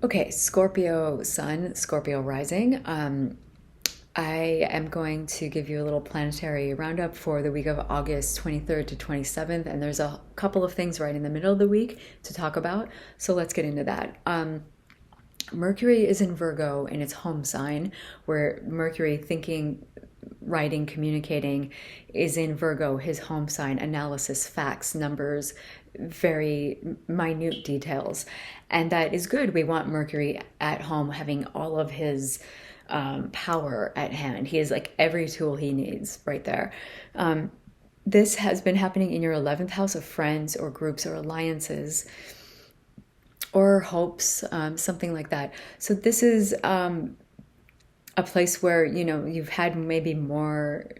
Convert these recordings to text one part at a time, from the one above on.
Okay, Scorpio sun, Scorpio rising. I am going to give you a little planetary roundup for the week of August 23rd to 27th, and there's a couple of things right in the middle of the week to talk about. So let's get into that. Mercury is in Virgo in its home sign, where Mercury thinking, writing, communicating is in Virgo, his home sign, analysis, facts, numbers, very minute details. And that is good. We want Mercury at home having all of his power at hand. He has like every tool he needs right there. This has been happening in your 11th house of friends or groups or alliances or hopes, something like that. So this is a place where, you know, you've had maybe more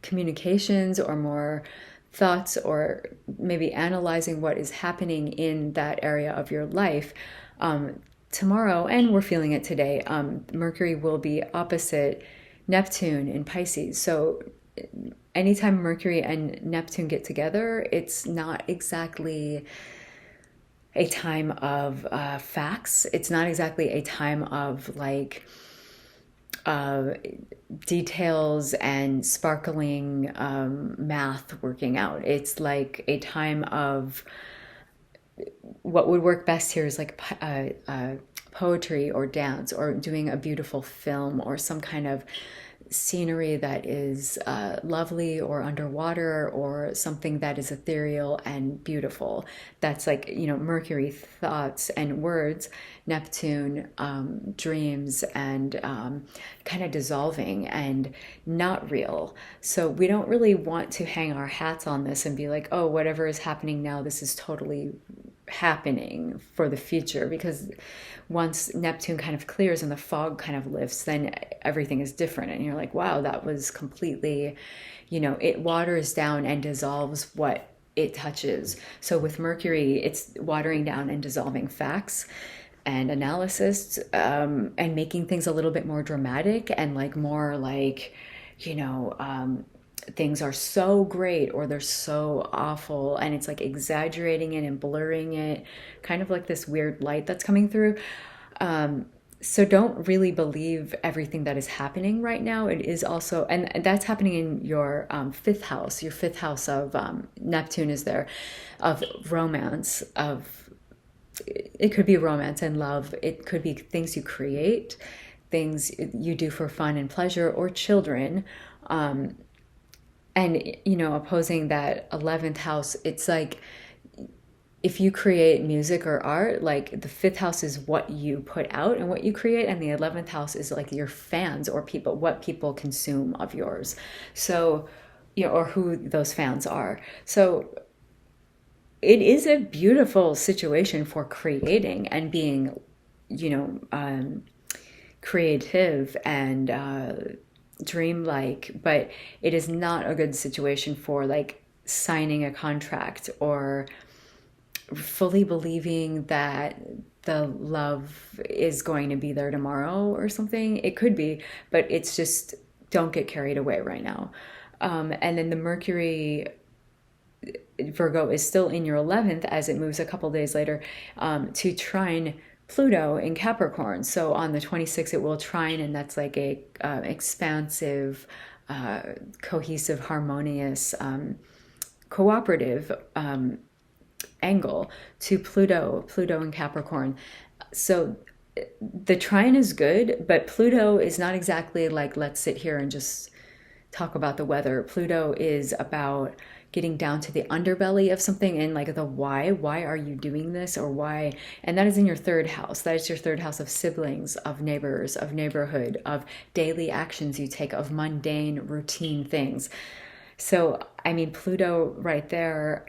communications or more thoughts or maybe analyzing what is happening in that area of your life. Tomorrow, and we're feeling it today, Mercury will be opposite Neptune in Pisces. So anytime Mercury and Neptune get together, it's not exactly a time of facts. It's not exactly a time of like details and sparkling math working out. It's like a time of what would work best here is like poetry or dance or doing a beautiful film or some kind of scenery that is lovely or underwater or something that is ethereal and beautiful. That's like, you know, Mercury, thoughts and words, Neptune, dreams and kind of dissolving and not real. So we don't really want to hang our hats on this and be like, oh, whatever is happening now, this is totally happening for the future, because once Neptune kind of clears and the fog kind of lifts, then everything is different. And you're like, wow, that was completely, you know, it waters down and dissolves what it touches. So with Mercury, it's watering down and dissolving facts and analysis, and making things a little bit more dramatic and like more like, you know, things are so great or they're so awful, and it's like exaggerating it and blurring it, kind of like this weird light that's coming through. So don't really believe everything that is happening right now. It is also, and that's happening in your fifth house. Your fifth house of Neptune is there, of romance, of it could be romance and love. It could be things you create, things you do for fun and pleasure, or children. And, you know, opposing that 11th house, it's like if you create music or art, like the fifth house is what you put out and what you create, and the 11th house is like your fans or people, what people consume of yours. So, you know, or who those fans are. So it is a beautiful situation for creating and being, you know, creative and dreamlike, but it is not a good situation for like signing a contract or fully believing that the love is going to be there tomorrow or something. It could be, but it's just don't get carried away right now. And then the Mercury Virgo is still in your 11th as it moves a couple days later to trine Pluto in Capricorn. So on the 26th, it will trine, and that's like a expansive, cohesive, harmonious, cooperative angle to Pluto in Capricorn. So the trine is good, but Pluto is not exactly like, let's sit here and just talk about the weather. Pluto is about getting down to the underbelly of something and like the why are you doing this, or why, and that is in your third house. That is your third house of siblings, of neighbors, of neighborhood, of daily actions you take, of mundane routine things. So I mean, Pluto right there,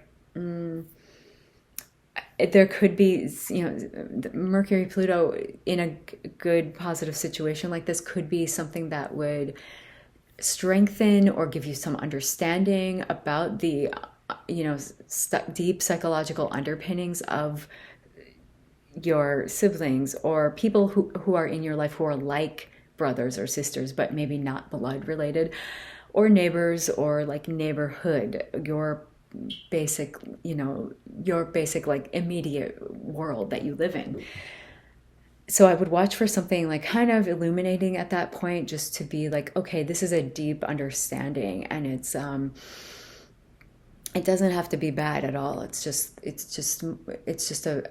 there could be, you know, Mercury Pluto in a good positive situation like this could be something that would strengthen or give you some understanding about the, you know, deep psychological underpinnings of your siblings or people who are in your life who are like brothers or sisters but maybe not blood related, or neighbors, or like neighborhood, your basic, you know, your basic like immediate world that you live in. so I would watch for something like kind of illuminating at that point, just to be like, okay, this is a deep understanding, and it doesn't have to be bad at all. It's just a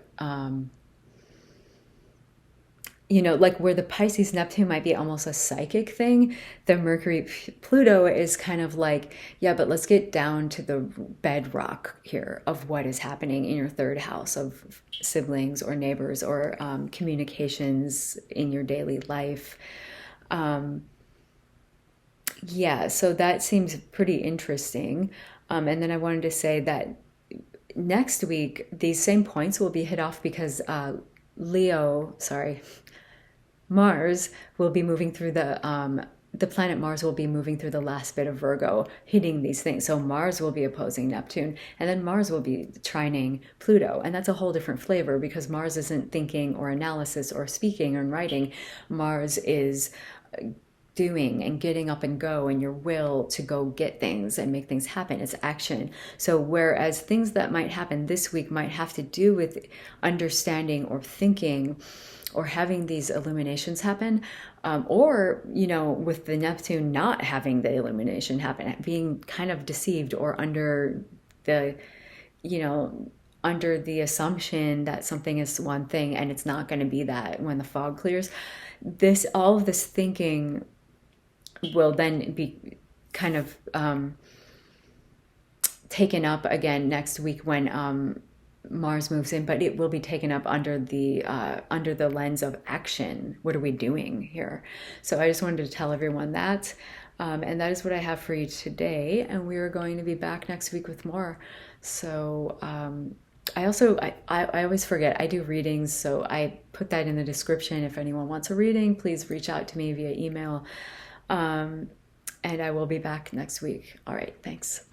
like where the Pisces Neptune might be almost a psychic thing, the Mercury Pluto is kind of like, yeah, but let's get down to the bedrock here of what is happening in your third house of siblings or neighbors or communications in your daily life. Yeah, so that seems pretty interesting. And then I wanted to say that next week, these same points will be hit off because Mars will be moving through the planet Mars will be moving through the last bit of Virgo, hitting these things. So Mars will be opposing Neptune, and then Mars will be trining Pluto. And that's a whole different flavor because Mars isn't thinking or analysis or speaking or writing. Mars is doing and getting up and go, and your will to go get things and make things happen. It's action. So whereas things that might happen this week might have to do with understanding or thinking or having these illuminations happen, or with the Neptune not having the illumination happen, being kind of deceived or under the assumption that something is one thing and it's not going to be that when the fog clears. All of this thinking will then be kind of taken up again next week when Mars moves in, but it will be taken up under the lens of action. What are we doing here? So I just wanted to tell everyone that, and that is what I have for you today. And we are going to be back next week with more. So I always forget I do readings, so I put that in the description. If anyone wants a reading, please reach out to me via email. And I will be back next week. All right, thanks.